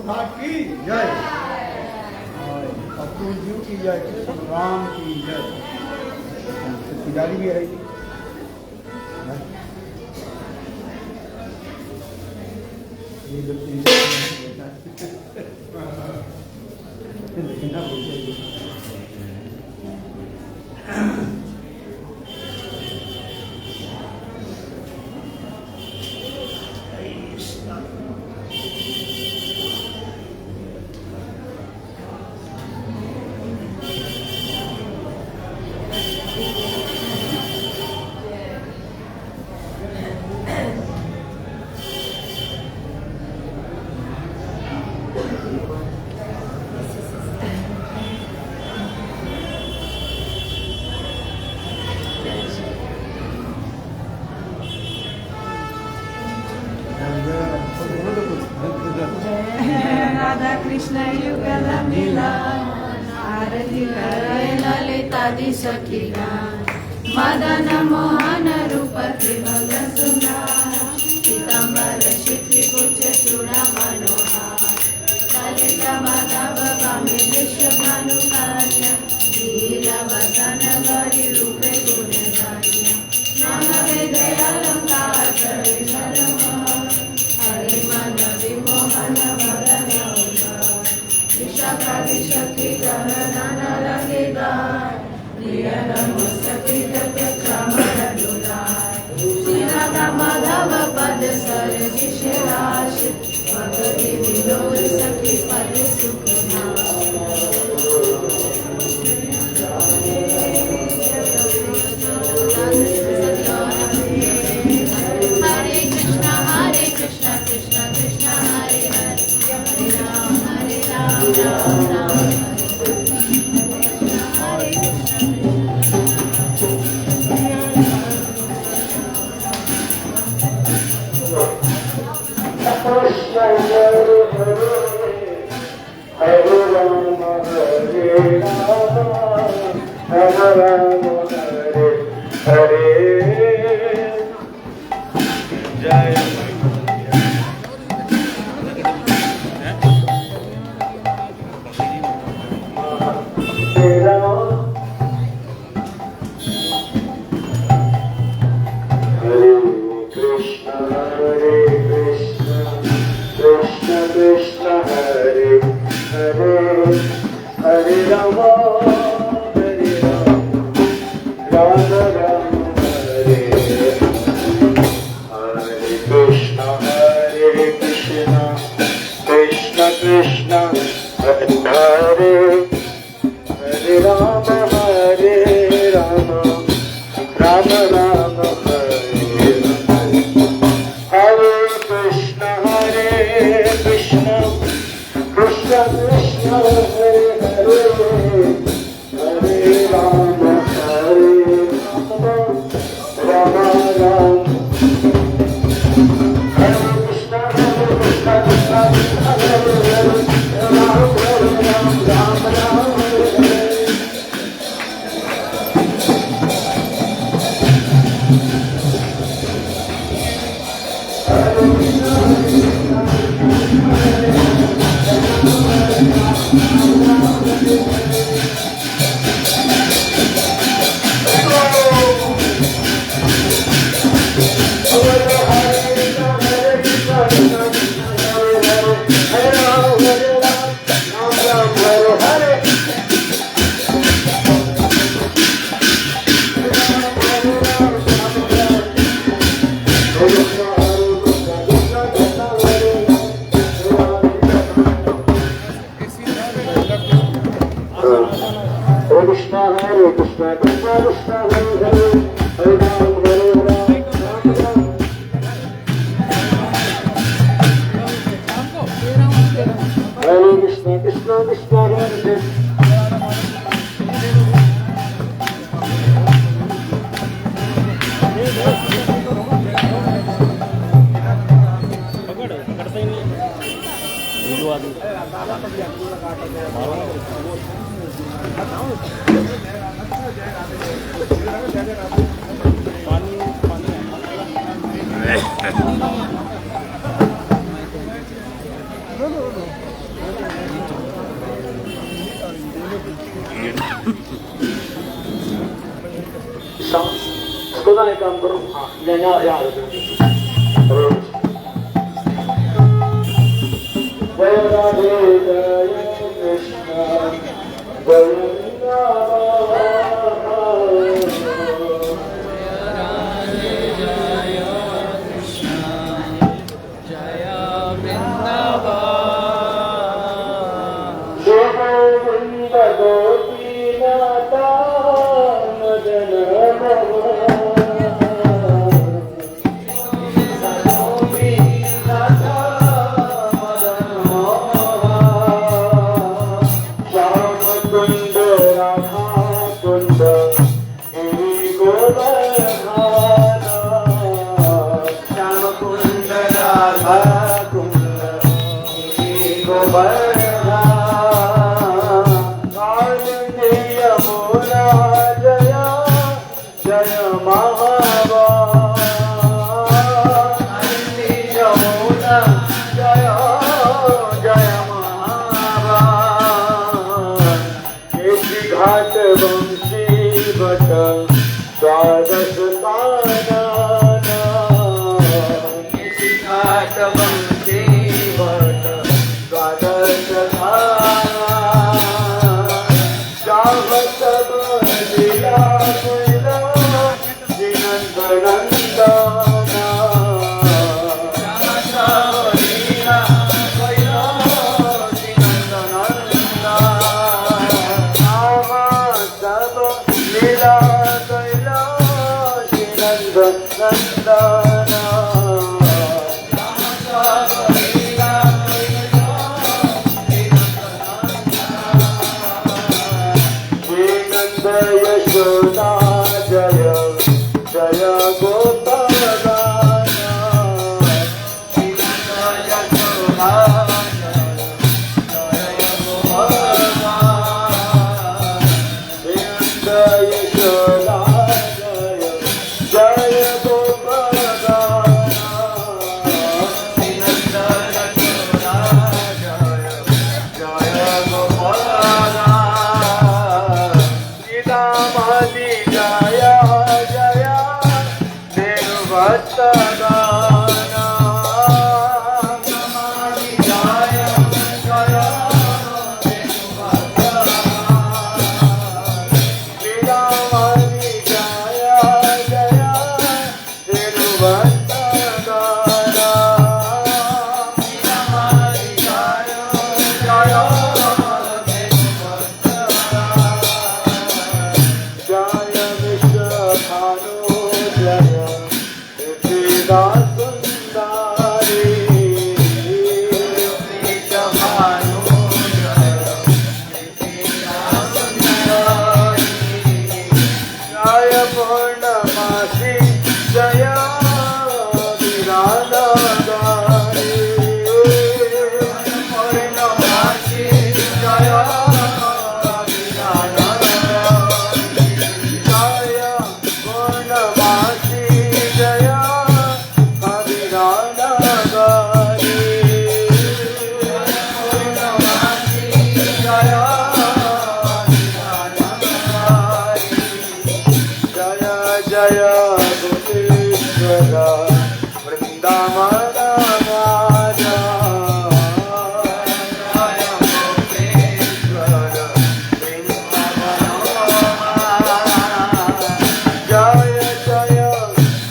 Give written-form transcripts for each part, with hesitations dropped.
घाट की जय। अब्दुल जी की जय, कृष्ण राम की जय। पुजारी भी है ये राधा कृष्ण युगल मिलन आरती करे ललितादि सखीगण मदन मोहन रूप त्रिभुवन सुंदर पीतांबर शिखी कुच चूड़ा मनोहर ललित माधव गामी विश्व भानुकार्य लीलावसन गौरी रूपे गुणधार्य नाम वेद अलंकार चढ़े हरि मन विमोहन मदन विशाखा शक्ति गणना लगेदार प्रिय नमस्ते कमल दुलार श्री राधा माधव पद सर विश्वास भगवती विलोर सखी पद सुख हरे कृष्णा कृष्णा कृष्णा हरे हरे हरे राम राम राम हरे कृष्ण हरे हरे राम हरे जय Hare Rama, Hare Rama, Rama Rama, Hare Hare Krishna, Krishna Krishna, Hare Hare, Hare Rama, Rama Rama, Hare Hare. Hare Krishna, Krishna Krishna, Hare Hare, Hare Rama, Rama Rama. Hare Krishna, Krishna Krishna, Hare Hare, Rama Rama, Hare Hare. काम करो हाँ यहाँ जय राधे जय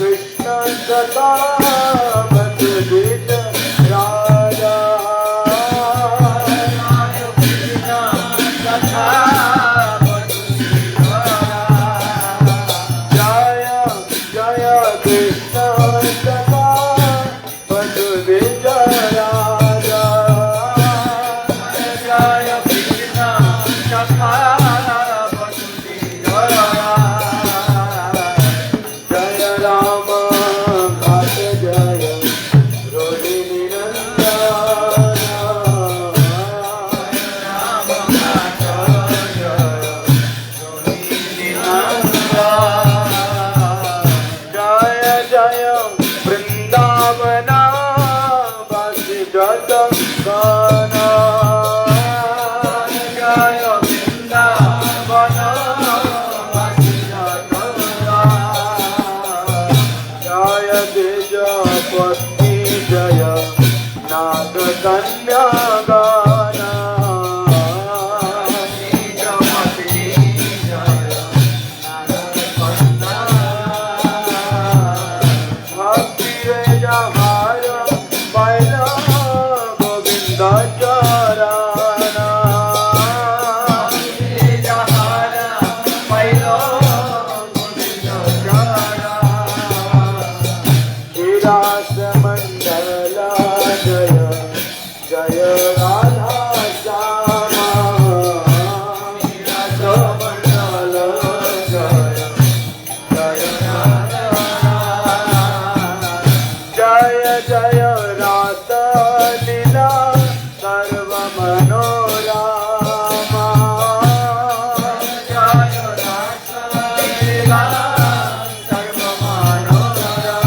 कृष्ण कन्या गाना भक्ति रे जहार बैला गोविंद चराना जहार बैला गोविंद चराना विरास मंडला जय जय राधा श्यामा विरास मंडल जय जय राधा जय जय रास लीला सर्व मनोरमा जय रास लीला सर्व मनोरमा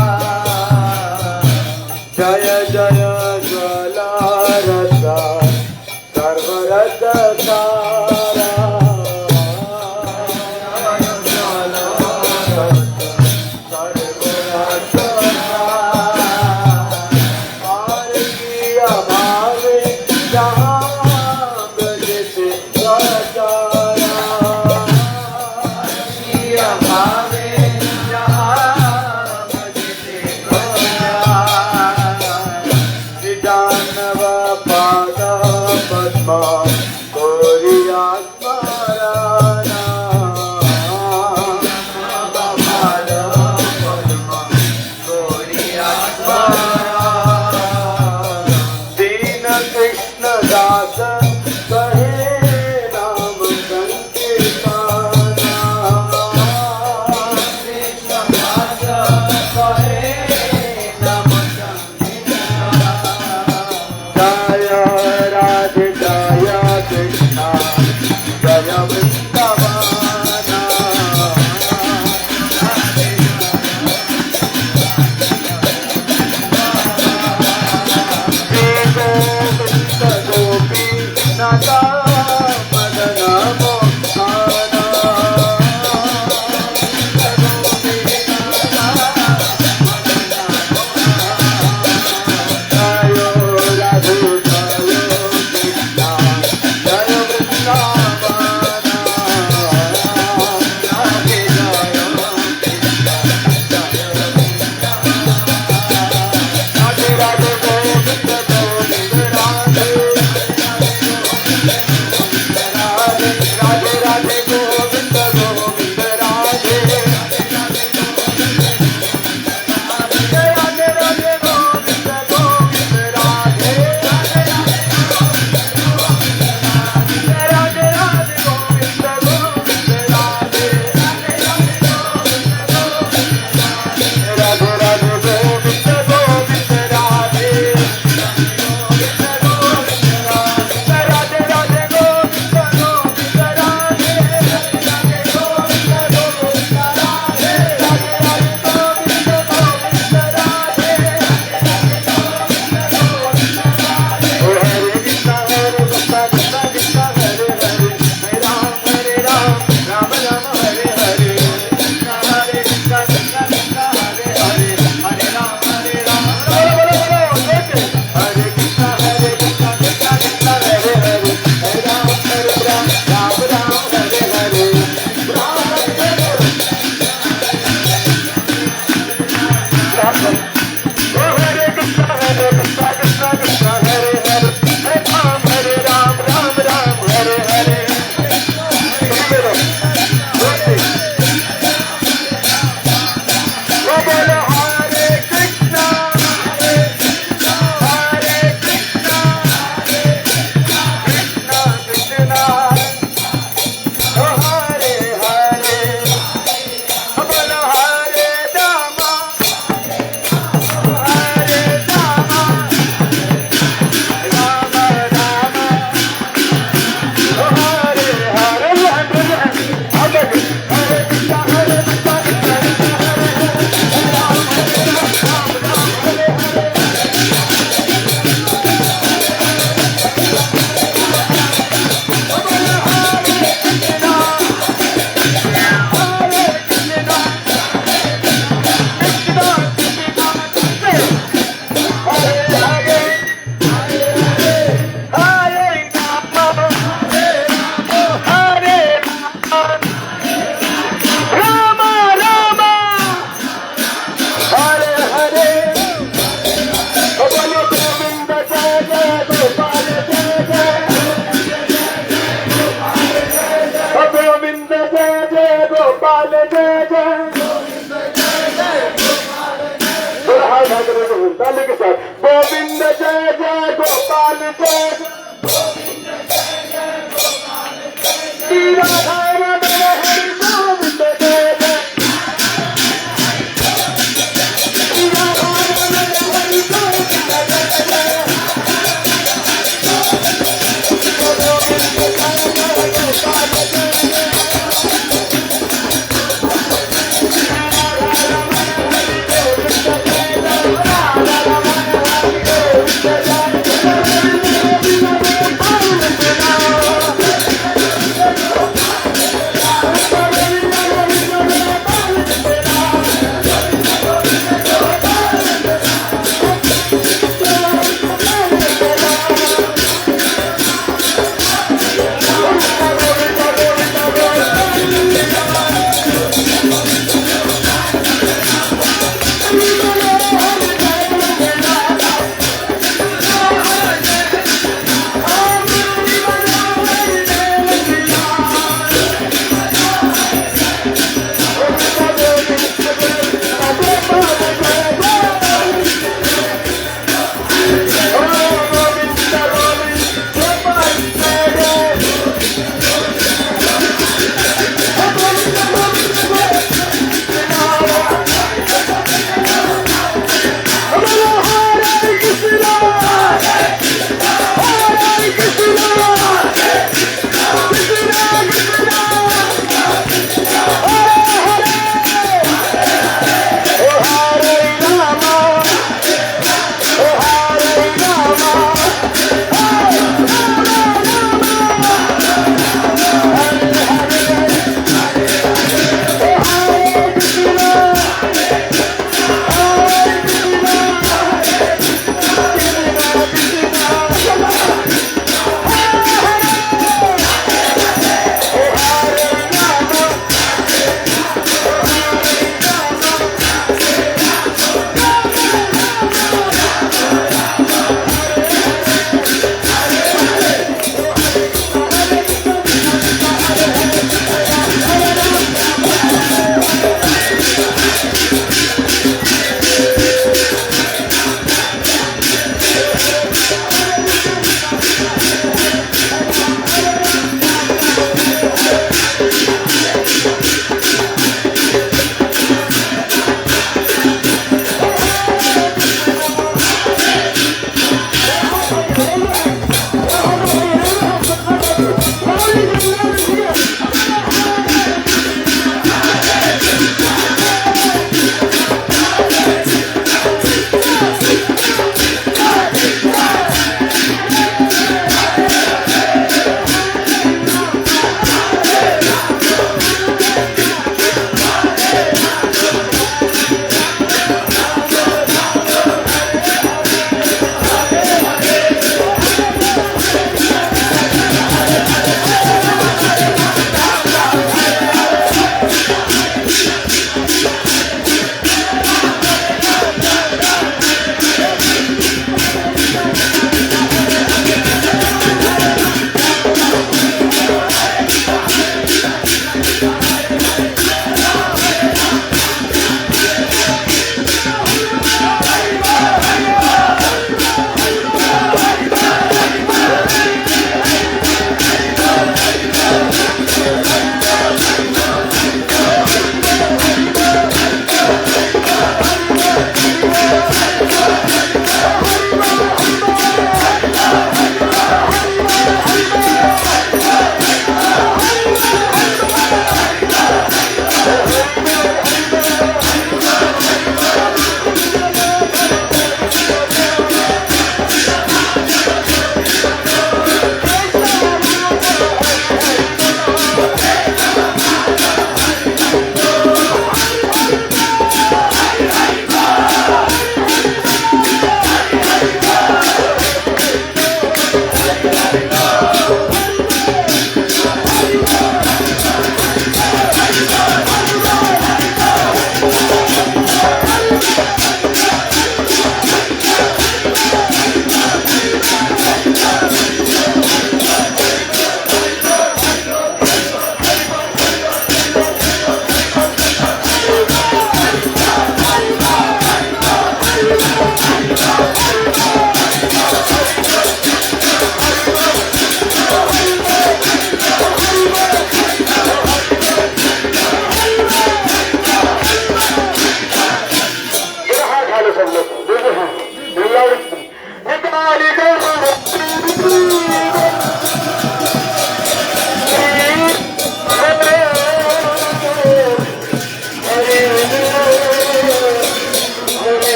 जय जय ज्वला रस सर्वरस सारा ज्वला रस सर्वरस पार किया भावे जहाँ ब्रजते सचारा किया भावे जहाँ ब्रजते सचारा जानव पाद पद्म गोरिया स्मरणा पाद पद्म गोरिया स्मरणा दीन कृष्ण दास कहे नाम संकीर्तना कृष्ण दास कहे नाम संकीर्तना जय राधे जय कृष्णा जय वृंदावना श्री गोविंद गोपी नाथा मदन मोहना जय राधे जय कृष्णा जय वृंदावना राधे जय कृष्णा जय राधे राधे गोविंद गोविंद राधे गोपाल के राधा रमण हरि गोविंद के राधा रमण हरि गोविंद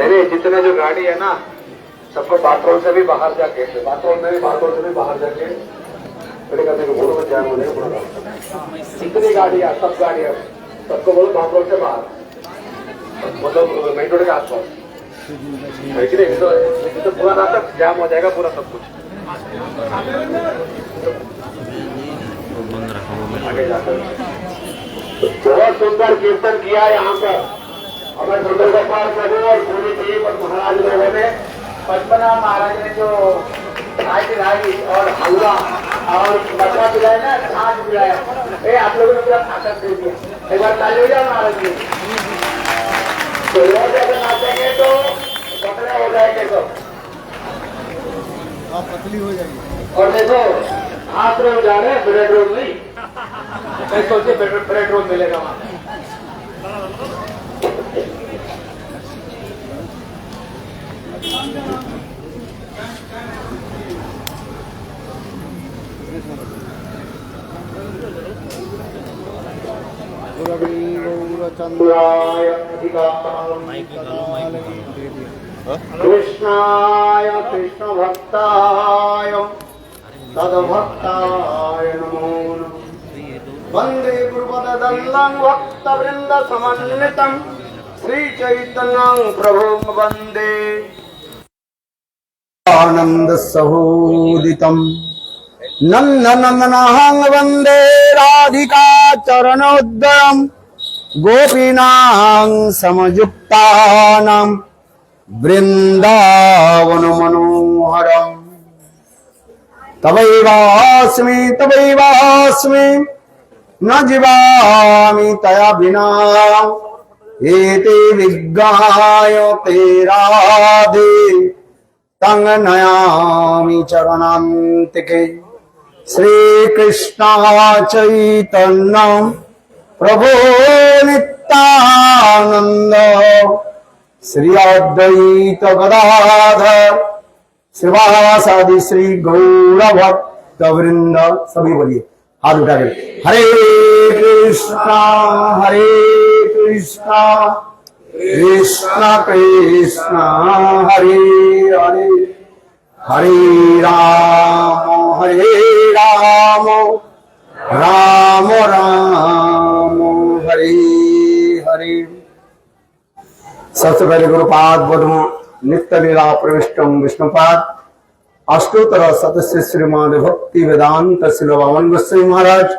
नहीं, जितने जो गाड़ी है ना सबको बाथरूम से भी बाहर जाके बाथरूम से भी बाहर जाके खड़े करने को बोलो, जाम होने को बोलो। जितनी गाड़ियाँ सब गाड़ियाँ सबको बोलो बाथरूम से बाहर, मतलब मेन रोड के आसपास है कि नहीं? तो पूरा रास्ता जाम हो जाएगा, पूरा सब कुछ आगे जाकर। बहुत सुंदर कीर्तन किया यहाँ पर हमारे सुंदर गोपाल प्रभु और पूरी टीम और महाराज लोगों ने। पद्मनाभ महाराज ने जो चाय पिलाई और हलवा और बच्चा पिलाया ना, छाछ पिलाया, आप लोगों ने पूरा ताकत दे दिया। एक बार ताली हो जाए महाराज जी। तो रोज अगर नाचेंगे तो पतले हो जाएंगे सब, पतली हो जाएगी। और देखो हाथ रोज जा रहे हैं, ब्रेड रोज नहीं, सोचे ब्रेड रोज मिलेगा वहां। कृष्णाय कृष्ण भक्ताय तद्भक्ताय नमो नमः। वंदे गुरुपददल्लं भक्तवृंद समन्वितं श्री चैतन्यं प्रभुं वंदे आनंद सहोदितं नंदनंदनं वंदे राधिका चरणोदयं गोपीनां समयुक्तानां वृंदावन मनोहरम्। तवैवास्मि न जीवामि तया बिना एते विज्ञाय ते राधे तंग नयामि चरणान्तिके। श्री कृष्ण चैतन्य प्रभो नित्यानंद श्री अद्वैत गदाधर श्रीवासादि श्री गौर भक्त वृंद। सभी बोलिए हाथ उठा के हरे कृष्णा कृष्णा कृष्णा हरे हरे, हरे राम राम राम हरे हरे। सबसे पहले गुरुपाद पद्म नित्य लीला प्रविष्टम विष्णुपाद अष्टोत्तर सतस्य श्रीमद भक्ति वेदांत श्री वामन गोस्वामी महाराज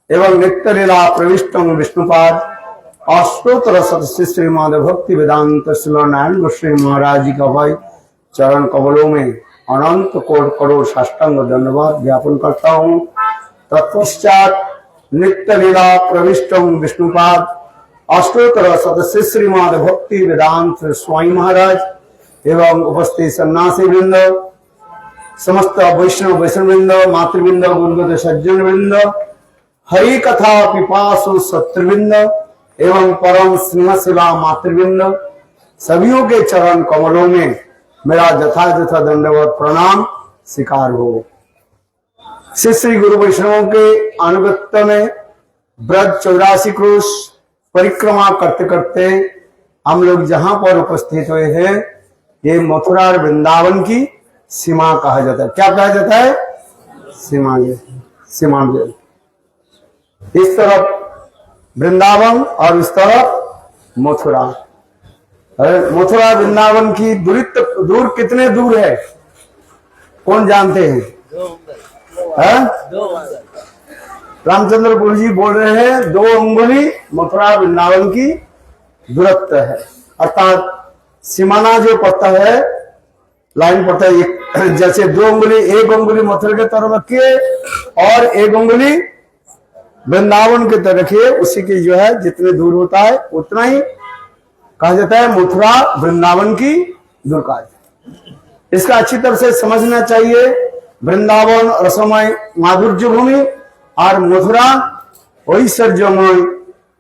एवं नित्य लीला प्रविष्टम विष्णुपाद अष्टोत्तर सतस्य श्रीमद भक्ति वेदांत श्री नारायण गोस्वामी महाराज जी का भाई चरण कमलों में अनंत कोट करोड़ साष्टांग धन्यवाद ज्ञापन करता हूँ। तत्पश्चात नित्य लीला प्रविष्टम विष्णुपाद अष्टोत्तर सदस्य श्रीमद भक्ति वेदांत स्वामी महाराज एवं उपस्थित सन्यासी वृंद समस्त वैष्णव वृंद मातृवृंद गुरुगत सज्जन वृंद हरि कथा पिपासु सत्रवृंद एवं परम स्नेहशिला मातृवृंद सभियों के चरण कमलों में मेरा यथायथ दंडवत प्रणाम स्वीकार हो। श्री गुरु वैष्णवों के अनुगत्य में ब्रज 84 क्रोश परिक्रमा करते करते हम लोग जहां पर उपस्थित हुए हैं ये मथुरा और वृंदावन की सीमा कहा जाता है। क्या कहा जाता है? सीमा। इस तरफ वृंदावन और इस तरफ मथुरा। मथुरा वृंदावन की दूर कितने दूर है कौन जानते हैं? रामचंद्र गुरु जी बोल रहे हैं 2 अंगुली मथुरा वृंदावन की दूरत्व है। अर्थात सीमाना जो पड़ता है लाइन पड़ता है जैसे 2 अंगुली, 1 अंगुली मथुरा की तरफ रखिए और 1 अंगुली वृंदावन की तरफ रखिए, उसी की जो है जितने दूर होता है उतना ही कहा जाता है मथुरा वृंदावन की दूर का। इसका अच्छी तरह से समझना चाहिए। वृंदावन रसमय माधुर्य भूमि और मथुरा ऐश्वर्यमय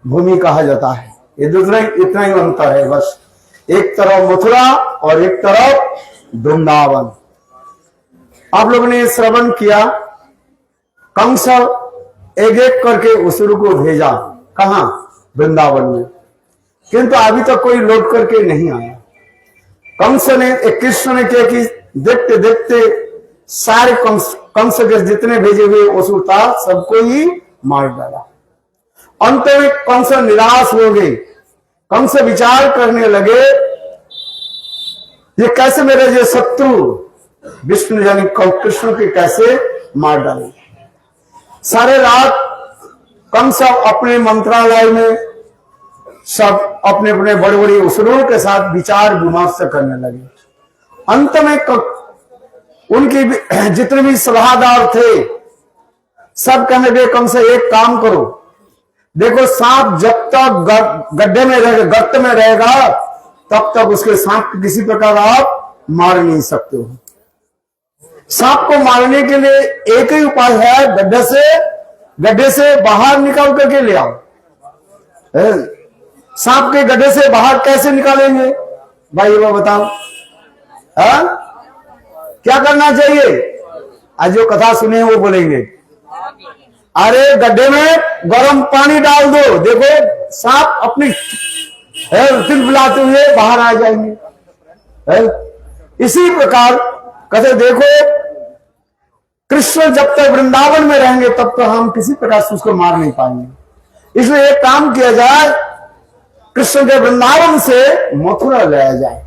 भूमि कहा जाता है। ये दूसरा इतना ही अंतर है बस। एक तरफ मथुरा और एक तरफ वृंदावन। आप लोगों ने श्रवण किया कंस एक एक करके असुर को भेजा कहा? वृंदावन में। किंतु अभी तक कोई लौट करके नहीं आया। कंस ने कृष्ण ने क्या कि देखते देखते सारे कंस के जितने भेजे हुए असुर था सबको ही मार डाला। अंत में कंस निराश हो गए। कंस विचार करने लगे ये कैसे मेरे जो शत्रु विष्णु यानी कृष्ण के कैसे मार डाले। सारे रात कंस अपने मंत्रालय में सब अपने अपने बड़े बड़े असुरों के साथ विचार विमर्श करने लगे। अंत में उनकी जितने भी सलाहदार थे सब कहने लगे कंस एक काम करो, देखो सांप जब तक गड्ढे में रहेगा गर्त में रहेगा तब तक उसके सांप को किसी प्रकार आप मार नहीं सकते हो। सांप को मारने के लिए एक ही उपाय है, गड्ढे से बाहर निकाल करके ले आओ। सांप के गड्ढे से बाहर कैसे निकालेंगे भाई वो बताओ। क्या करना चाहिए? आज जो कथा सुने वो बोलेंगे अरे गड्ढे में गर्म पानी डाल दो, देखो सांप अपनी बुलाते हुए बाहर आ जाएंगे। इसी प्रकार कहते देखो कृष्ण जब तक वृंदावन में रहेंगे तब तक हम किसी प्रकार से उसको मार नहीं पाएंगे। इसलिए एक काम किया जाए, कृष्ण के वृंदावन से मथुरा लाया जाए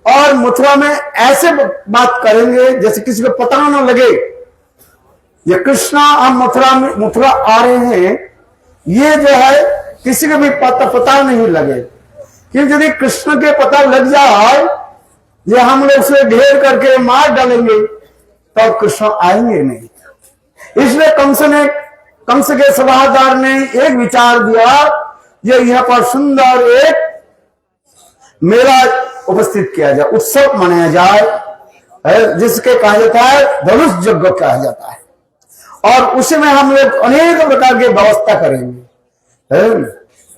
और मथुरा में ऐसे बात करेंगे जैसे किसी को पता ना लगे ये कृष्णा हम मथुरा आ रहे हैं, ये जो है किसी को भी पता नहीं लगे। क्योंकि यदि कृष्ण के पता लग जाए ये हम लोग से ढेर करके मार डालेंगे तो कृष्ण आएंगे नहीं। इसलिए कंस के सलाहदार ने एक विचार दिया ये यहाँ पर सुंदर एक मेला उपस्थित किया जाए, उत्सव मनाया जाए जिसके कहा जाता है धनुष यज्ञ कहा जाता है और उसमें हम लोग अनेक प्रकार की व्यवस्था करेंगे।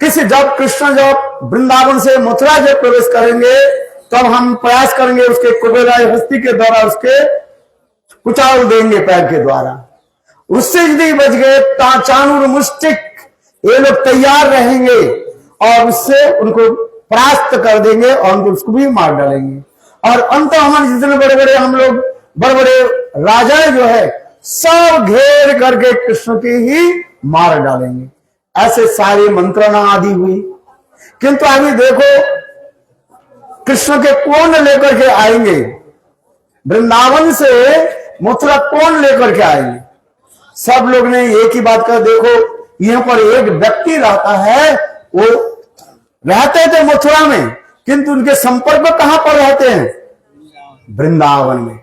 जब कृष्ण जब वृंदावन से मथुरा जब प्रवेश करेंगे तब हम प्रयास करेंगे उसके कुबेरा हस्ती के द्वारा उसके कुचाल देंगे पैर के द्वारा। उससे यदि बच गए चाणूर मुष्टिक ये लोग तैयार रहेंगे और उससे उनको परास्त कर देंगे और उनको उसको भी मार डालेंगे। और अंत हमारे जितने बड़े बड़े हम लोग बड़े बड़े राजा जो है सब घेर करके कृष्ण के ही मार डालेंगे। ऐसे सारी मंत्रणा आदि हुई। किंतु अभी देखो कृष्ण के कौन लेकर के आएंगे, वृंदावन से मथुरा कौन लेकर के आएंगे। सब लोग ने एक ही बात कर देखो यहाँ पर एक व्यक्ति रहता है, वो रहते थे मथुरा में किंतु उनके संपर्क कहां पर रहते हैं? वृंदावन में।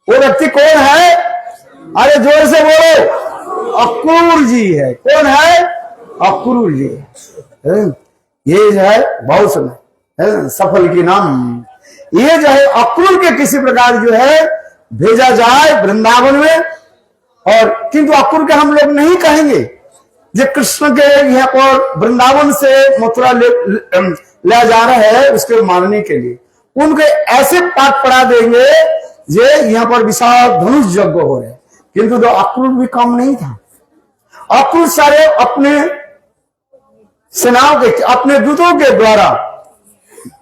वो व्यक्ति कौन है? अरे जोर से बोलो, अक्रूर जी है। कौन है? अक्रूर जी। ये जो है बहुत समय सफल की नाम, ये जो है अक्रूर के किसी प्रकार जो है भेजा जाए वृंदावन में। और किंतु अक्रूर के हम लोग नहीं कहेंगे जो कृष्ण के यहाँ पर वृंदावन से मथुरा ले जा रहे हैं उसके मारने के लिए, उनके ऐसे पाठ पढ़ा देंगे जे यहाँ पर विशाल धनुष यज्ञ हो रहे। किंतु तो अक्रूर भी कम नहीं था। अक्रूर सारे अपने सेनाओं के अपने दूतों के द्वारा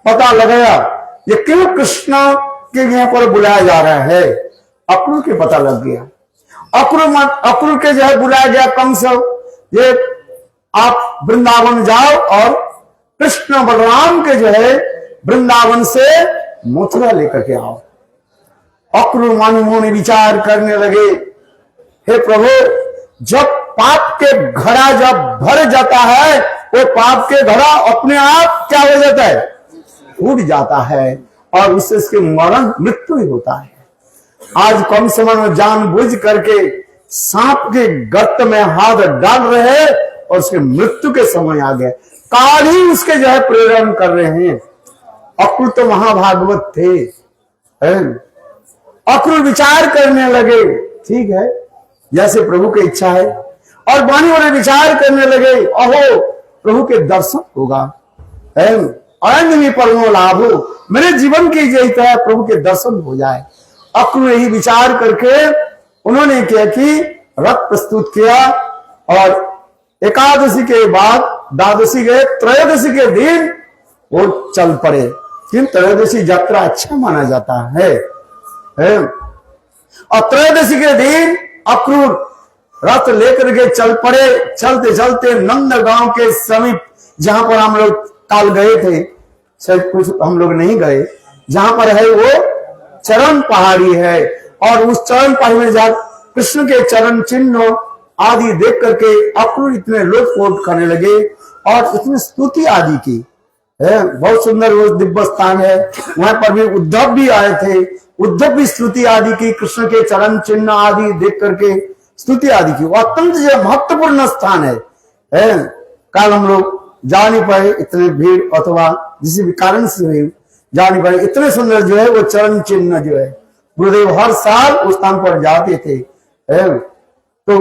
पता लगाया ये क्यों कृष्ण के यहाँ पर बुलाया जा रहा है। अक्रूर के पता लग गया। अक्रूर के जो है बुलाया गया कंस, ये आप वृंदावन जाओ और कृष्ण बलराम के जो है वृंदावन से मथुरा लेकर के आओ। अक्रूर मानुमों विचार करने लगे हे प्रभु, जब पाप के घड़ा जब भर जाता है वो पाप के घड़ा अपने आप क्या हो जाता है? फूट जाता है और उससे इसके मरण मृत्यु ही होता है। आज कम समय में जानबूझ करके सांप के गर्त में हाथ डाल रहे हैं और उसके मृत्यु के समय आ गए। काल ही उसके जो है प्रेरण कर रहे हैं। अक्रूर तो महाभागवत थे। अक्रूर विचार करने लगे ठीक है जैसे प्रभु की इच्छा है, और वाणी वाले विचार करने लगे अहो प्रभु के दर्शन होगा, अरण्य परमो लाभो, मेरे जीवन की यही तरह प्रभु के दर्शन हो जाए। अक्रूर यही विचार करके उन्होंने क्या कि रथ प्रस्तुत किया और एकादशी के बाद द्वादशी के त्रयोदशी के दिन वो चल पड़े। किंतु त्रयोदशी यात्रा अच्छा माना जाता है। और त्रयोदशी के दिन अक्रूर रथ लेकर के चल पड़े। चलते चलते नंद गांव के समीप, जहां पर हम लोग काल गए थे, शायद कुछ हम लोग नहीं गए, जहां पर है वो चरण पहाड़ी है। और उस चरण पहाड़ी में जा कृष्ण के चरण चिन्ह आदि देख करके अक्रूर इतने लोटपोट करने लगे और इतनी स्तुति आदि की है। बहुत सुंदर वो दिव्य स्थान है। वहां पर भी उद्धव भी आए थे, उद्धव भी स्तुति आदि की, कृष्ण के चरण चिन्ह आदि देख करके स्तुति आदि की। वो अत्यंत जो महत्वपूर्ण स्थान है। कल हम लोग जा नहीं पाए, इतने भीड़ अथवा किसी भी कारण से जा नहीं पाए। इतने सुंदर जो है वो चरण चिन्ह जो है, गुरुदेव हर साल उस स्थान पर जाते थे। तो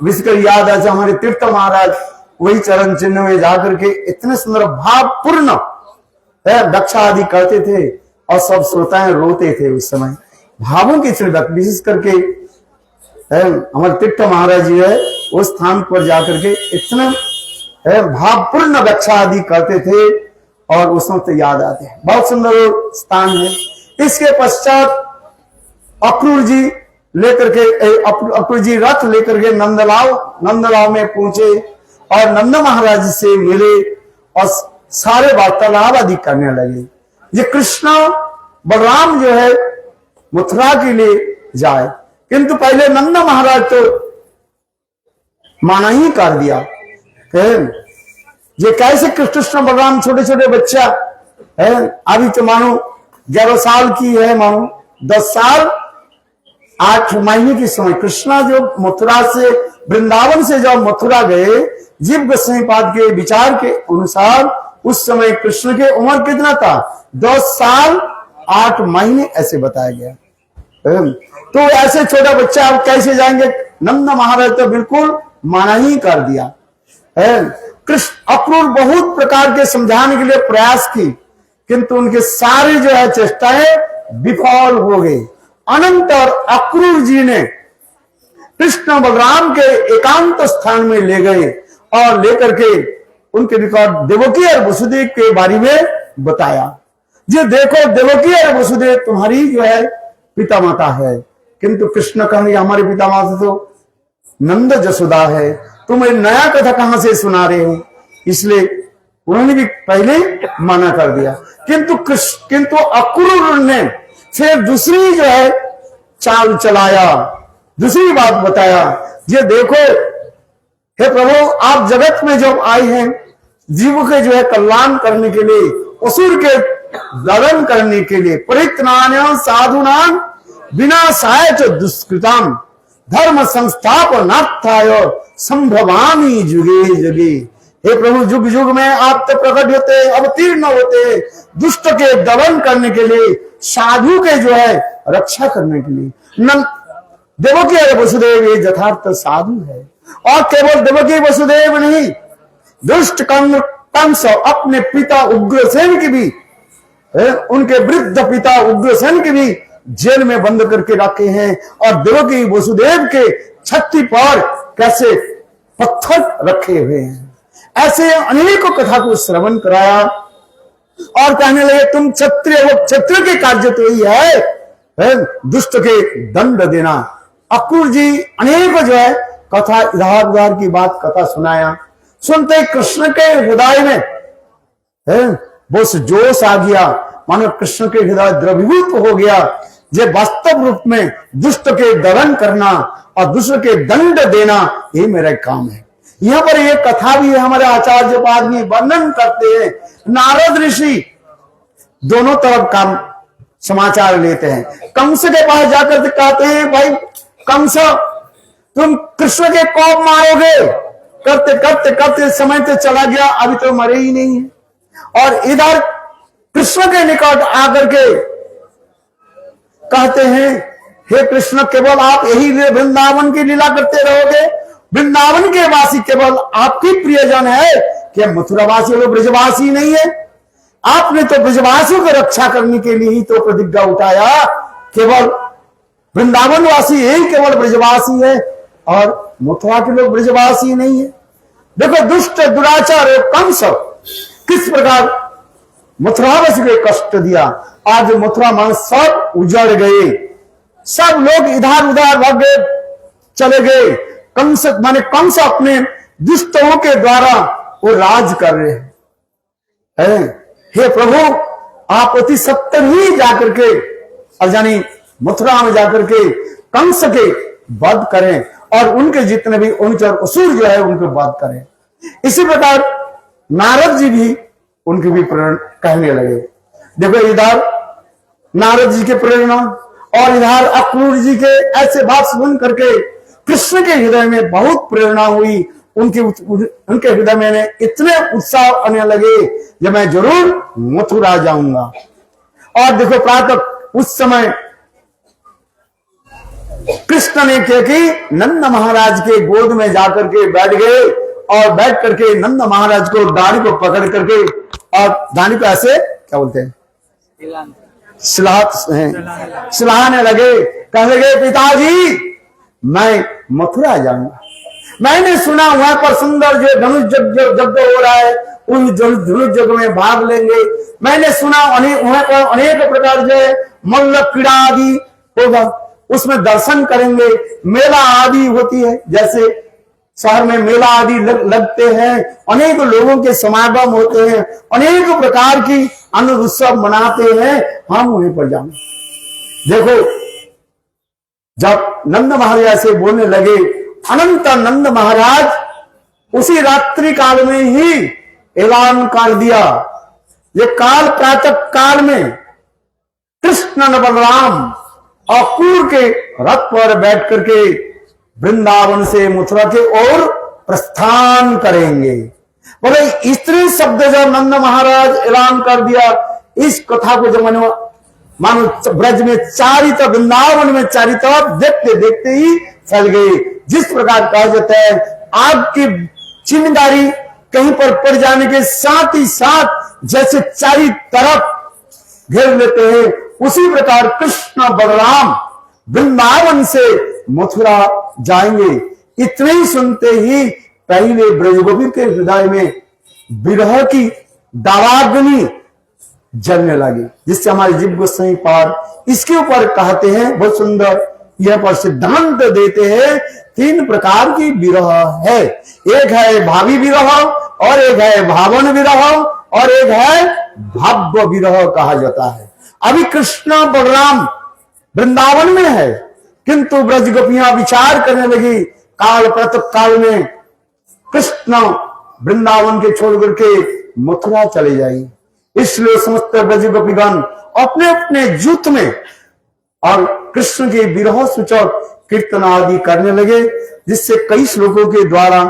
विशेषकर याद है हमारे तीर्थ महाराज वही चरण चिन्ह में जाकर के इतने सुंदर भावपूर्ण दक्षा आदि करते थे और सब श्रोताएं रोते थे उस समय। भावों की चिड़क विशेष करके हमारे तीर्थ महाराज जी है उस स्थान पर जाकर के इतना भावपूर्ण दक्षा आदि करते थे और उस वक्त याद आते हैं। बहुत सुंदर स्थान है। इसके पश्चात अक्रूर जी लेकर के अक्रूर जी रथ लेकर के नंदलाव में पहुंचे और नंद महाराज से मिले और सारे वार्तालाप आदि करने लगे। ये कृष्ण बलराम जो है मथुरा के लिए जाए, किंतु पहले नंद महाराज तो माना ही कर दिया। ये कैसे कृष्ण बलराम छोटे छोटे बच्चा है, अभी तो मानो 11 साल की है, मानो 10 साल 8 महीने की समय। कृष्णा जो मथुरा से वृंदावन से जब मथुरा गए, जीव गोस्वामीपाद के विचार के अनुसार उस समय कृष्ण के उम्र कितना था? 10 साल 8 महीने ऐसे बताया गया। तो ऐसे छोटा बच्चा आप कैसे जाएंगे? नंद महाराज तो बिल्कुल माना ही कर दिया है। कृष्ण अक्रूर बहुत प्रकार के समझाने के लिए प्रयास की, किंतु उनके सारे जो है चेष्टाएं विफल हो गई। अनंतर अक्रूर जी ने कृष्ण बलराम के एकांत स्थान में ले गए और लेकर के उनके रिकॉर्ड देवकी और वसुदेव के बारे में बताया। जी देखो देवकी और वसुदेव तुम्हारी जो है पिता माता है, किंतु कृष्ण कहेंगे हमारे पिता माता तो नंद जसोदा है, तुम नया कथा कहां से सुना रहे हो? इसलिए उन्होंने भी पहले मना कर दिया। किंतु अक्रूर ने फिर दूसरी जो है चाल चलाया, दूसरी बात बताया। ये देखो हे प्रभु, आप जगत में जब आए हैं जीव के जो है कल्याण करने के लिए, असुर के दलन करने के लिए, परित्राणाय साधूनां विनाशाय च दुष्कृताम धर्म संस्थापनार्थाय संभवामि जुगे जुगे। हे प्रभु, जुग युग में आप तो प्रकट होते, अवतीर्ण होते, दुष्ट के दमन करने के लिए, साधु के जो है रक्षा करने के लिए। देवकी और वसुदेव ये यथार्थ साधु है। और केवल देवकी वसुदेव नहीं, दुष्ट कंस अपने पिता उग्रसेन की भी, उनके वृद्ध पिता उग्रसेन की भी जेल में बंद करके रखे हैं। और देवकी वसुदेव के छाती पर कैसे पत्थर रखे हुए हैं। ऐसे अनेकों कथा को श्रवण कराया और कहने लगे तुम क्षत्रिय हो, क्षत्रिय के कार्य तो यही है दुष्ट के दंड देना। अक्रूर जी अनेक जो है कथा इधर उधर की बात कथा सुनाया। सुनते कृष्ण के हृदय में वो जोश आ गया, मानो कृष्ण के हृदय द्रवीभूत हो गया। ये वास्तव रूप में दुष्ट के दमन करना और दुष्ट के दंड देना ये मेरा काम है। यहाँ पर एक कथा भी है, हमारे आचार्य पाद में वर्णन करते हैं। नारद ऋषि दोनों तरफ काम समाचार लेते हैं। कंस के पास जाकर कहते हैं भाई कंस, तुम कृष्ण के कौन मारोगे? करते करते करते समय तो चला गया, अभी तो मरे ही नहीं है। और इधर कृष्ण के निकट आकर के कहते हैं हे कृष्ण, केवल आप यही वृंदावन की लीला करते रहोगे? वृंदावन के वासी केवल आपकी प्रियजन है कि मथुरावासी लोग ब्रजवासी नहीं है? आपने तो ब्रजवासियों की रक्षा करने के लिए ही तो प्रतिज्ञा उठाया। केवल वृंदावन वासी यही केवल ब्रजवासी है और मथुरा के लोग ब्रजवासी नहीं है। देखो दुष्ट दुराचार कंस किस प्रकार मथुरावासी को कष्ट दिया। आज मथुरा मान सब उजड़ गए, सब लोग इधर उधर भाग गए, चले गए। कंस अपने दुष्टों के द्वारा वो राज कर रहे हैं। हे प्रभु, आप अति सत्तर ही जाकर के और यानी मथुरा में जाकर के कंस के वध करें और उनके जितने भी अनुचर असुर जो है उनको वध करें। इसी प्रकार नारद जी भी उनकी भी प्रेरणा कहने लगे। देखो, इधर नारद जी के प्रेरणा और इधर अक्रूर जी के ऐसे बात सुन करके कृष्ण के हृदय में बहुत प्रेरणा हुई। उनके हृदय में इतने उत्साह आने लगे कि मैं जरूर मथुरा जाऊंगा। और देखो, प्रातः उस समय कृष्ण ने क्या कि नंद महाराज के गोद में जाकर के बैठ गए और बैठ करके नंद महाराज को दाढ़ी को पकड़ करके और दाढ़ी को ऐसे क्या बोलते हैं सिलाने लगे। कहने लगे, पिताजी मैं मथुरा जाऊंगा। मैंने सुना वहां पर सुंदर जो धनुष यज्ञ हो रहा है, उस धनुष यज्ञ में भाग लेंगे। मैंने सुना वहां पर अनेक प्रकार जो मल्ल क्रीड़ा आदि होगा, उसमें दर्शन करेंगे। मेला आदि होती है, जैसे शहर में मेला आदि लगते हैं, अनेक लोगों के समागम होते हैं, अनेक प्रकार की अन्य उत्सव मनाते हैं, हम वहीं पर जाएंगे। देखो, जब नंद महाराज से बोलने लगे, अनंत नंद महाराज उसी रात्रि काल में ही ऐलान कर दिया। ये काल प्रातः काल में कृष्ण बलराम अक्रूर के रथ पर बैठ करके वृंदावन से मथुरा के ओर प्रस्थान करेंगे। बोले, स्त्री शब्द जब नंद महाराज ऐलान कर दिया, इस कथा को जब मानो ब्रज में चारी तरफ, वृंदावन में चारी तरफ देखते देखते ही फैल गई। जिस प्रकार कहा जाता है आग की चिंगारी कहीं पर पड़ जाने के साथ ही साथ जैसे चारी तरफ घेर लेते हैं, उसी प्रकार कृष्ण बलराम वृंदावन से मथुरा जाएंगे। इतने ही सुनते ही पहले ब्रजगोपी के हृदय में विरह की दावाग्नि जलने लगी, जिससे हमारे जीव गोस्वामी पाद इसके ऊपर कहते हैं, बहुत सुंदर यह पर सिद्धांत देते हैं। 3 प्रकार की विरह है। एक है भावी विरह, और एक है भावन विरह, और एक है भाव्य विरह कहा जाता है। अभी कृष्ण बलराम वृंदावन में है, किंतु ब्रज गोपियां विचार करने लगी, काल प्रातः काल में कृष्ण वृंदावन के छोड़ करके मथुरा चले जाएंगे। इसलिए समस्त ब्रज गोपीगण अपने अपने जूथ में और कृष्ण के विरह सूचक कीर्तन आदि करने लगे, जिससे कई श्लोकों के द्वारा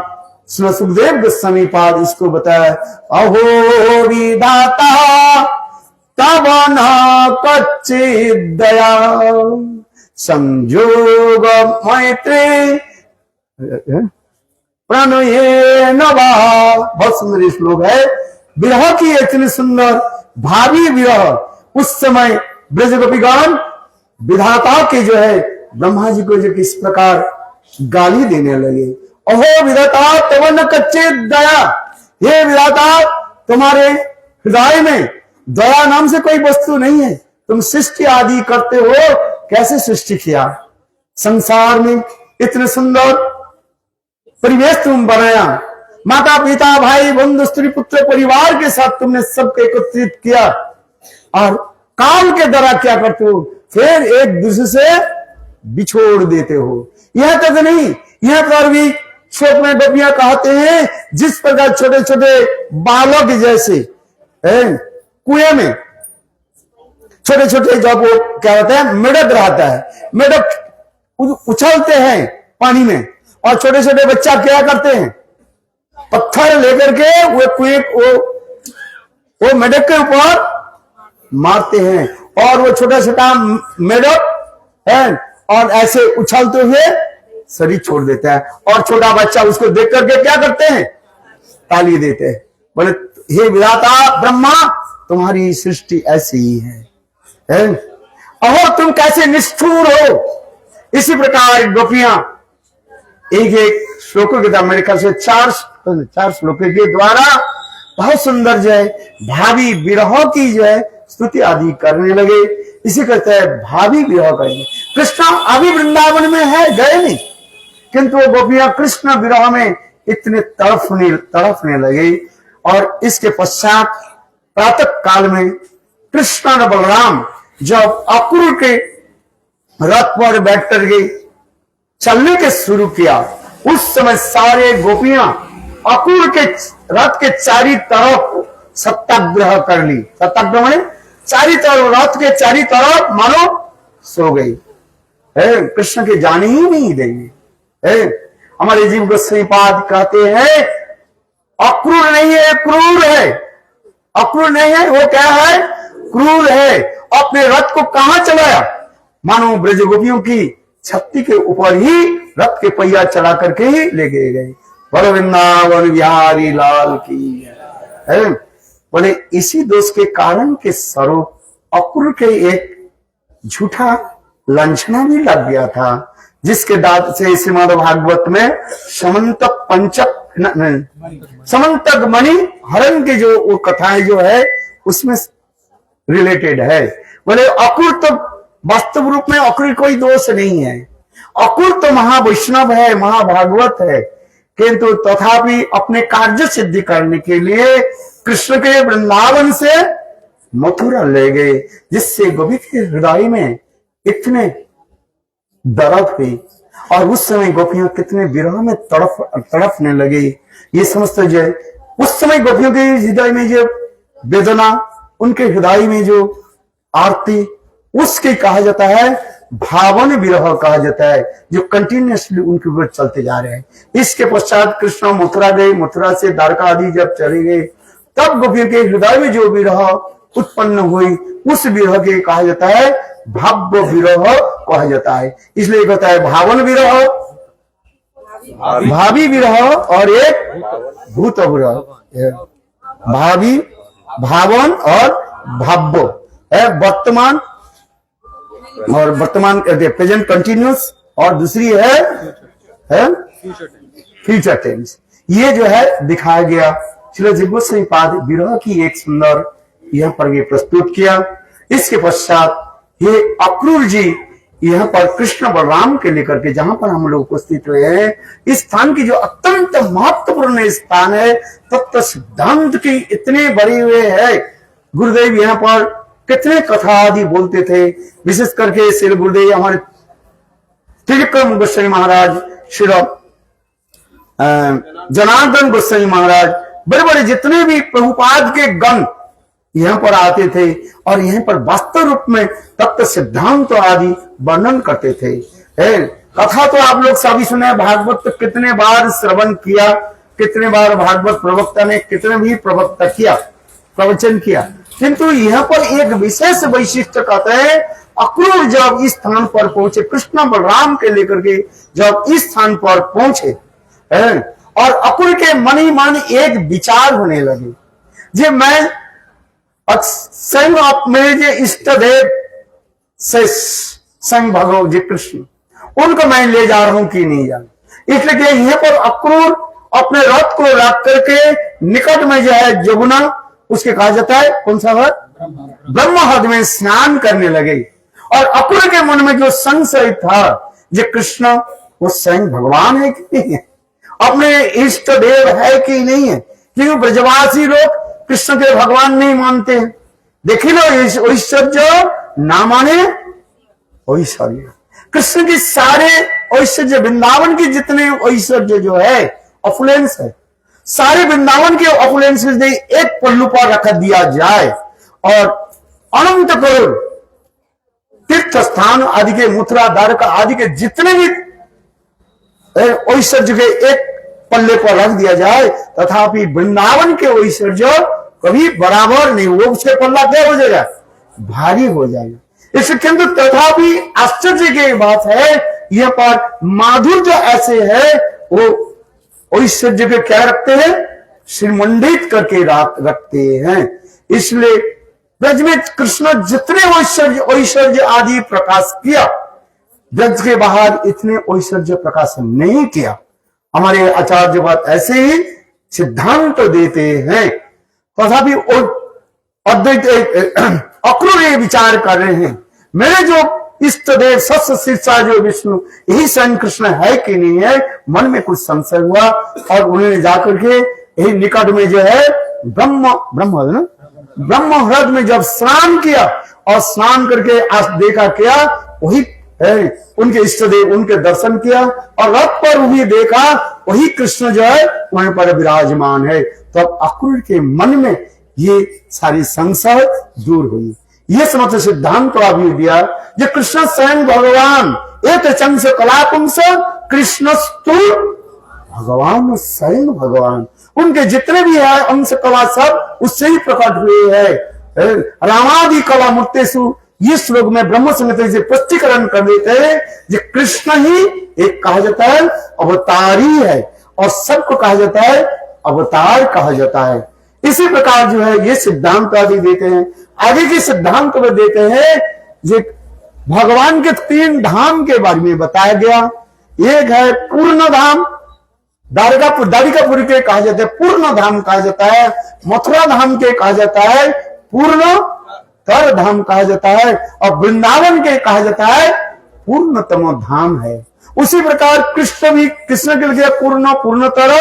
सुखदेव गोस्वामी पाद इसको बताया। अहो विधाता तब न कच्चित् दया संयोग मैत्री प्रणये नवा। बहुत सुंदर श्लोक है। विरह की इतनी सुंदर भावी विरह, उस समय ब्रज गोपीगण विधाता के जो है ब्रह्मा जी को जो किस प्रकार गाली देने लगे। अहो विधाता तब न कच्चित् दया, हे विधाता तुम्हारे हृदय में दया नाम से कोई वस्तु नहीं है, तुम सृष्टि आदि करते हो, कैसे सृष्टि किया, संसार में इतने सुंदर परिवेश तुम बनाया, माता पिता भाई बंधु स्त्री पुत्र परिवार के साथ तुमने सबको एकत्रित किया, और काल के द्वारा क्या करते हो, फिर एक दूसरे से बिछोड़ देते हो। यह तक नहीं, यह पर भी श्लोक में गोपियां कहते हैं, जिस प्रकार छोटे छोटे बालक जैसे कुएं में छोटे छोटे जब वो क्या होता है मेढक रहता है, मेढक उछलते हैं पानी में, और छोटे छोटे बच्चा क्या करते हैं पत्थर लेकर के वो कुएं वो मेढक के ऊपर मारते हैं, और वो छोटा छोटा मेढक है और ऐसे उछलते हुए शरीर छोड़ देता है, और छोटा बच्चा उसको देख करके क्या करते हैं ताली देते हैं। बोले हे विधाता ब्रह्मा तुम्हारी सृष्टि ऐसी ही है, अहो तुम कैसे निष्ठुर हो। इसी प्रकार गोपियां एक एक श्लोकों के द्वारा, मेरे ख्याल से चार श्लोकों के द्वारा बहुत सुंदर जो है भावी विरहों की जो है स्तुति आदि करने लगे। इसी कहते हैं भावी विरह करेंगे। कृष्ण अभी वृंदावन में है, गए नहीं, किंतु वो गोपियां कृष्ण विरह में इतने तड़पने लगे। और इसके पश्चात प्रातः काल में कृष्ण और बलराम जब अक्रूर के रथ पर बैठ कर गए चलने के शुरू किया, उस समय सारे गोपियां अक्रूर के रथ के चारी तरफ सत्याग्रह कर ली। सत्याग्रह माने चारी तरफ, रथ के चारी तरफ मानो सो गई। कृष्ण के जाने ही नहीं देंगे। हमारे जीव गोस्वामी पाद कहते हैं अक्रूर नहीं है, क्रूर है। अक्रूर नहीं है, वो क्या है? क्रूर है। अपने रथ को कहां चलाया? मानो ब्रज गोपियों की छत्ती के ऊपर ही रथ के पहिया चला करके ही ले गए। बोलो वृंदावन बिहारी लाल की है। बोले इसी दोष के कारण के स्वरूप अक्रूर के एक झूठा लांछना भी लग गया था, जिसके दांत से श्रीमद् भागवत में समंतक मणि हरण की जो वो कथाएं जो है उसमें रिलेटेड है। बोले अक्रूर तो वास्तव रूप में अक्रूर कोई दोष नहीं है। अक्रूर तो महावैष्णव है, महाभागवत है, किंतु तथापि अपने कार्य सिद्धि करने के लिए कृष्ण के वृंदावन से मथुरा ले गए, जिससे गोपी के हृदय में इतने दर्द हुई। और उस समय गोपियां कितने विरह में तड़पने लगे। ये समझते जो उस समय गोपियों के हृदय में जो वेदना, उनके हृदय में जो आरती, उसके कहा जाता है भावन विरह कहा जाता है, जो कंटिन्यूअसली उनके ऊपर चलते जा रहे हैं। इसके पश्चात कृष्ण मथुरा गए, मथुरा से द्वारका आदि जब चले गए, तब गोपियों के हृदय में जो विरह उत्पन्न हुई, उस विरह के कहा जाता है भाव्य विरह कहा जाता है। इसलिए कहता है भावन विरह, भावी विरह और एक भूत विरह। भावी, भावन और भाव्य है वर्तमान, और वर्तमान प्रेजेंट कंटिन्यूस, और दूसरी है फ्यूचर टेंस। ये जो है दिखाया गया। श्रील जीव गोस्वामी पाद विरह की एक सुंदर यहां पर ये प्रस्तुत किया। इसके पश्चात ये अक्रूर जी यहाँ पर कृष्ण बलराम के लेकर के जहां पर हम लोग उपस्थित हुए हैं, इस स्थान की जो अत्यंत महत्वपूर्ण स्थान है, तत्व सिद्धांत की इतने बड़े हुए है। गुरुदेव यहाँ पर कितने कथा आदि बोलते थे, विशेष करके श्री गुरुदेव हमारे त्रिविक्रम गोस्वामी महाराज, श्री जनार्दन गोस्वामी महाराज, बड़े बड़े जितने भी प्रभुपाद के गण यहाँ पर आते थे और यहाँ पर वास्तव रूप में तत्व सिद्धांत आदि वर्णन करते थे। कथा तो आप लोग सभी सुने, भागवत तो कितने बार श्रवण किया, कितने बार भागवत प्रवक्ता ने कितने भी प्रवचन किया, किंतु यहाँ पर एक विशेष वैशिष्ट कहते हैं अक्रूर जब इस स्थान पर पहुंचे, कृष्ण बलराम के लेकर के जब इस स्थान पर पहुंचे, और अक्रूर के मन ही मन एक विचार होने लगे, जे मैं संग मेरे जो इष्ट देव से संग भगवान जी कृष्ण, उनको मैं ले जा रहा हूं कि नहीं जा रहा। इसलिए यहाँ पर अक्रूर अपने रथ को रख करके निकट में जो है जमुना, उसके कहा जाता है कौन सा है, ब्रह्महद में स्नान करने लगे। और अक्रूर के मन में जो संशय था, जो कृष्ण वो स्वयं भगवान है कि नहीं है, अपने इष्ट देव है कि नहीं है, क्योंकि ब्रजवासी लोग कृष्ण के भगवान नहीं मानते हैं। देखी लो ऐश्वर्य ना माने ऐश्वर्य, कृष्ण की सारे ऐश्वर्य, वृंदावन की जितने ऐश्वर्य जो है ऑफुलेंस है, सारे वृंदावन के ऑफुलेंस एक पल्लू पर रख दिया जाए और अनंत करोड़ तीर्थ स्थान आदि के, मथुरा द्वारका आदि के जितने भी ऐश्वर्य के एक पल्ले पर रख दिया जाए, तथापि वृंदावन के ऐश्वर्य कभी बराबर नहीं, वो उसके पल्ला क्या हो जाएगा, भारी हो जाएगा। इससे किंतु तथापि आश्चर्य की बात है, यह पर माधुर्य ऐसे है, वो ऐश्वर्य के क्या रखते हैं, श्रीमंडित करके रखते हैं। इसलिए ब्रज में कृष्ण जितने ऐश्वर्य आदि प्रकाश किया, ब्रज के बाहर इतने ऐश्वर्य प्रकाश नहीं किया। हमारे आचार्य बात ऐसे ही सिद्धांत देते हैं। तथापि अद्वैत अक्रूर ये विचार कर रहे हैं, मेरे जो इष्ट देव सत्य शीर्षा जो विष्णु यही स्वयं कृष्ण है कि नहीं है। मन में कुछ संशय हुआ और उन्होंने जाकर के यही निकट में जो है ब्रह्म ह्रद में जब स्नान किया और स्नान करके आज देखा क्या वही है उनके इष्ट देव, उनके दर्शन किया और रथ पर उन्हें देखा वही कृष्ण जो है वहीं पर विराजमान है। तो अब अक्रूर के मन में ये सारी संशय दूर हुई। ये समझ सिद्धांत तो अभी दिया जो कृष्ण स्वयं भगवान एक चंस कलापुंस कृष्णस्तु भगवान स्वयं भगवान, उनके जितने भी है अंश कला सब उससे ही प्रकट हुए है। रामादि कला मूर्तेषु ये श्लोक में ब्रह्म संहिता से स्पष्टीकरण कर देते हैं जो कृष्ण ही एक कहा जाता है अवतारी है और सबको कहा जाता है अवतार कहा जाता है। इसी प्रकार जो है ये सिद्धांत आदि देते हैं। आगे के सिद्धांत में देते हैं जो भगवान के 3 धाम के बारे में बताया गया। एक है पूर्ण धाम, द्वारिकापुरी के कहा जाता है पूर्ण धाम कहा जाता है, मथुरा धाम के कहा जाता है पूर्ण तर धाम कहा जाता है और वृंदावन के कहा जाता है पूर्णतम धाम है। उसी प्रकार कृष्ण के लिए पूर्णतर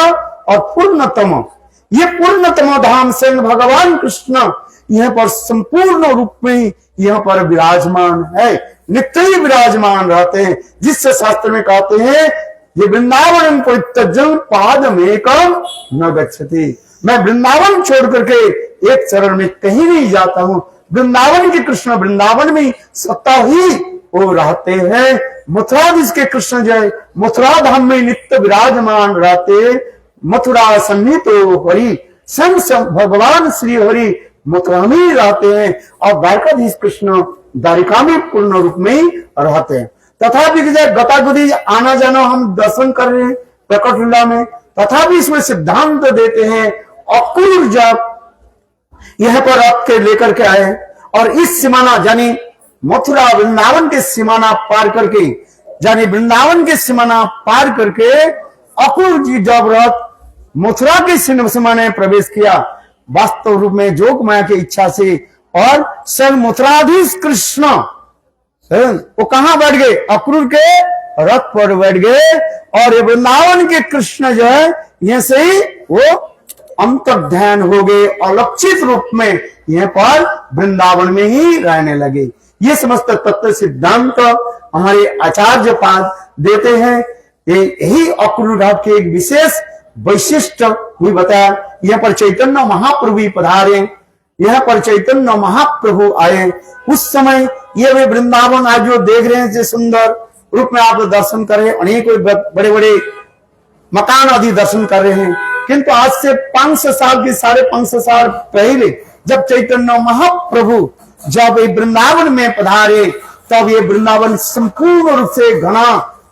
और पूर्णतम, ये पूर्णतम धाम से भगवान कृष्ण यहाँ पर संपूर्ण रूप में यहाँ पर विराजमान है, नित्य ही विराजमान रहते हैं। जिससे शास्त्र में कहते हैं ये वृंदावन परित्यज्य पादमेकं न गच्छति, मैं वृंदावन छोड़ करके एक चरण में कहीं नहीं जाता हूं। वृंदावन के कृष्ण वृंदावन में सत्ता ही वो रहते हैं। मथुराधीश के कृष्ण जय मथुरा धाम में नित्य विराजमान रहते। मथुरा सन्निहितो हरि, संग भगवान श्री हरि मथुरा में रहते हैं और द्वारकाधीश कृष्ण द्वारिका में पूर्ण रूप में रहते हैं। तथापि गतागति आना जाना हम दर्शन कर रहे हैं प्रकट लीला में, तथापि इसमें सिद्धांत देते हैं अक्रूर जब यहां पर रथ के लेकर के आए और इस सीमाना यानी मथुरा वृंदावन के सीमाना पार करके यानी वृंदावन के सीमाना पार करके अक्रूर जी जब रथ मथुरा के सीमाने प्रवेश किया वास्तव रूप में जोग माया की इच्छा से और स्वयं मथुराधीश कृष्ण वो कहां बैठ गए, अक्रूर के रथ पर बैठ गए और ये वृंदावन के कृष्ण जो है यहां से ही वो अंतर ध्यान हो गए और लक्षित रूप में यहां पर वृंदावन में ही रहने लगे। ये समस्त तत्व सिद्धांत हमारे आचार्य पाद देते हैं। यही अक्रूर घाट के एक विशेष वैशिष्ट भी बताया। यहाँ पर चैतन्य महाप्रभु पधारे, यहाँ पर चैतन्य महाप्रभु आए उस समय ये वे वृंदावन आज जो देख रहे हैं जो सुंदर रूप में आप दर्शन कर रहे हैं, अनेक बड़े बड़े मकान आदि दर्शन कर रहे हैं। किंतु आज से 500 साल की 550 साल पहले जब चैतन्य महाप्रभु जब ये वृंदावन में पधारे तब ये वृंदावन संपूर्ण रूप से घना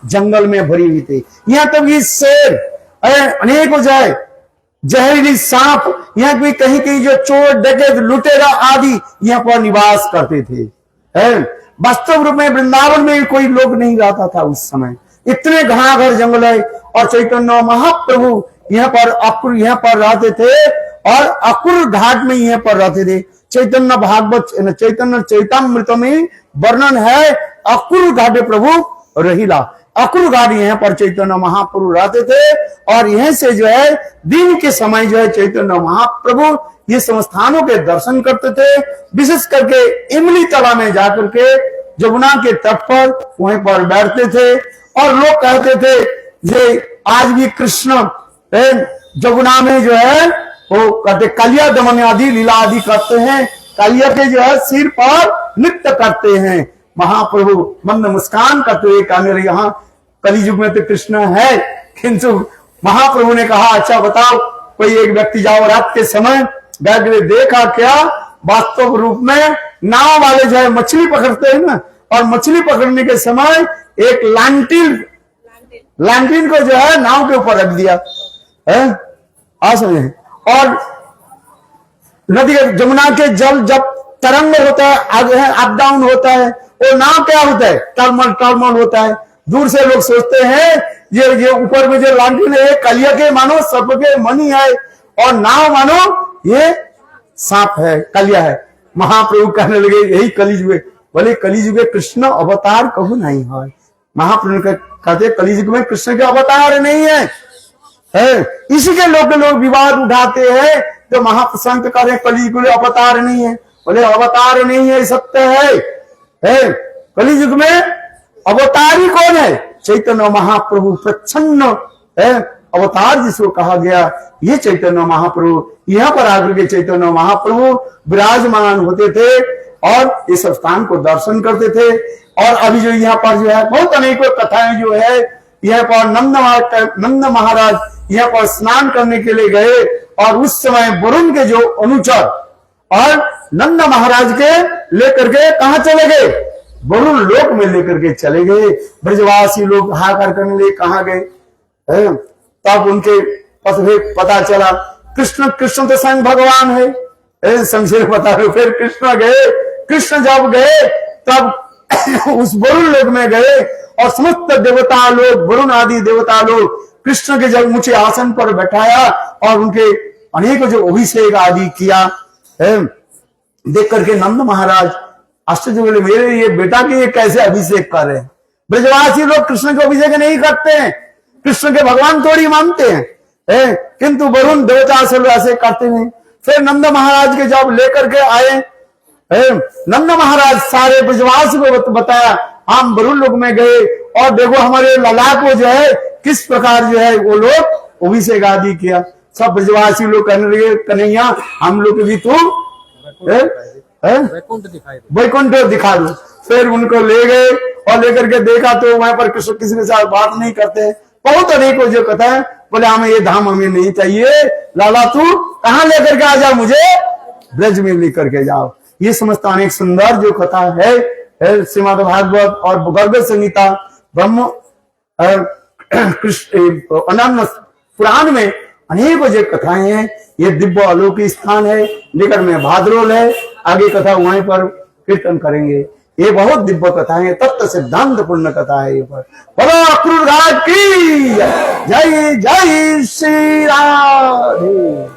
जंगल में भरी हुई थी। यहाँ तक ये शेर अनेक हो जाए, जहरीली सांप, यहाँ भी कहीं कहीं जो चोर डकैत लुटेरा आदि यहाँ पर निवास करते थे। वास्तव रूप में वृंदावन में कोई लोग नहीं रहता था उस समय, इतने घना घर जंगल है और चैतन्य महाप्रभु यहाँ पर अक्रूर यहाँ पर रहते थे और अक्रूर घाट में यहाँ पर रहते थे। चैतन्य भागवत चैतन्य चैतामृत में वर्णन है अक्रूर घाटे प्रभु रहिला। अक्रूर घाट यहाँ पर चैतन्य महाप्रभु रहते थे और यहीं से जो है दिन के समय जो है चैतन्य महाप्रभु ये संस्थानों के दर्शन करते थे। विशेष करके इमली तला में जाकर के जमुना के तट पर वहीं पर बैठते थे और लोग कहते थे ये आज भी कृष्ण जमुना में जो है वो कहते कालिया दमन आदि लीला आदि करते हैं, कालिया के जो है सिर पर नृत्य करते हैं। महाप्रभु मंद मुस्कान करते हुए कहने लगे यहाँ कलियुग में तो कृष्ण है। किंतु महाप्रभु ने कहा अच्छा बताओ कोई एक व्यक्ति जाओ रात के समय बैठ के देखा क्या वास्तव रूप में नाव वाले जो है मछली पकड़ते हैं ना, और मछली पकड़ने के समय एक लांटीन को जो है नाव के ऊपर रख दिया है समझे। और नदी जमुना के जल जब तरंग होता है आगे है अप डाउन होता है, वो नाव क्या होता है टर्मल होता है। दूर से लोग सोचते हैं ये ऊपर में जो लांटीन है कलिया के मानो सर्प के मणि है और नाव मानो ये सांप है, कलिया है। महाप्रभु कहने लगे यही कलियुग, बोले कलियुग में कृष्ण अवतार कहू नहीं है। महाप्रभु कहते कलियुग में कृष्ण के अवतार नहीं है, इसी के लोग विवाद उठाते हैं। तो महाप्रसंत कह रहे कलियुग में अवतार नहीं है, बोले अवतार नहीं है, सत्य है। कलियुग में अवतारी कौन है? चैतन्य महाप्रभु प्रच्छन्न है अवतार जिसको कहा गया, ये चैतन्य महाप्रभु। यहाँ पर आकर के चैतन्य महाप्रभु विराजमान होते थे और इस स्थान को दर्शन करते थे। और अभी जो यहाँ पर जो है बहुत अनेकों कथाएं जो है, यहाँ पर नंद महाराज यहाँ पर स्नान करने के लिए गए और उस समय वरुण के जो अनुचर और नंद महाराज के लेकर के कहा चले गए? वरुण लोक में लेकर के चले गए। ब्रजवासी लोग हाहाकार करने लिए कहा गए, तब उनके पता चला कृष्ण तो स्वयं भगवान है। संशय बता रहे, फिर कृष्ण गए। कृष्ण जब गए तब उस वरुण लोक में गए और समस्त देवता लोग, वरुण आदि देवता लोग कृष्ण के जब ऊंचे आसन पर बैठाया और उनके अनेक जो अभिषेक आदि किया, देख करके नंद महाराज आश्चर्य बोले, मेरे ये बेटा के ये कैसे अभिषेक कर रहे हैं? ब्रजवासी लोग कृष्ण के अभिषेक नहीं करते हैं, कृष्ण के भगवान थोड़ी मानते हैं, किंतु वरुण देवता से ऐसे करते नहीं। फिर नंद महाराज के जब लेकर के आए, नंद महाराज सारे ब्रजवासी को बताया, हम वरुण लोक में गए और देखो हमारे लला को जो है किस प्रकार जो है वो लोग अभिषेक आदि किया। सब ब्रजवासी लोग कहने लगे, कन्हैया हम लोग भी तू वैकुंठ दिखा दो। फिर उनको ले गए और लेकर के देखा तो वहां पर कृष्ण किसी के साथ बात नहीं करते। बहुत अनेकों जो कथा है, बोले हमें ये धाम हमें नहीं चाहिए, लाला तू कहाँ लेकर के आ जाओ, मुझे ब्रज में लेकर के जाओ। ये समस्त अनेक सुंदर जो कथा है श्रीमद् भागवत और गर्ग संहिता ब्रह्म कृष्ण अनन्य पुराण में अनेकों जो कथाएं हैं। ये दिव्य अलौकिक स्थान है, निकट में भाद्रोल है, आगे कथा वहीं पर कीर्तन करेंगे। ये बहुत दिव्य कथा है, तत्व सिद्धांत पूर्ण कथा है। ये पर बोलो अक्रूर घाट की जय जय श्री राधे।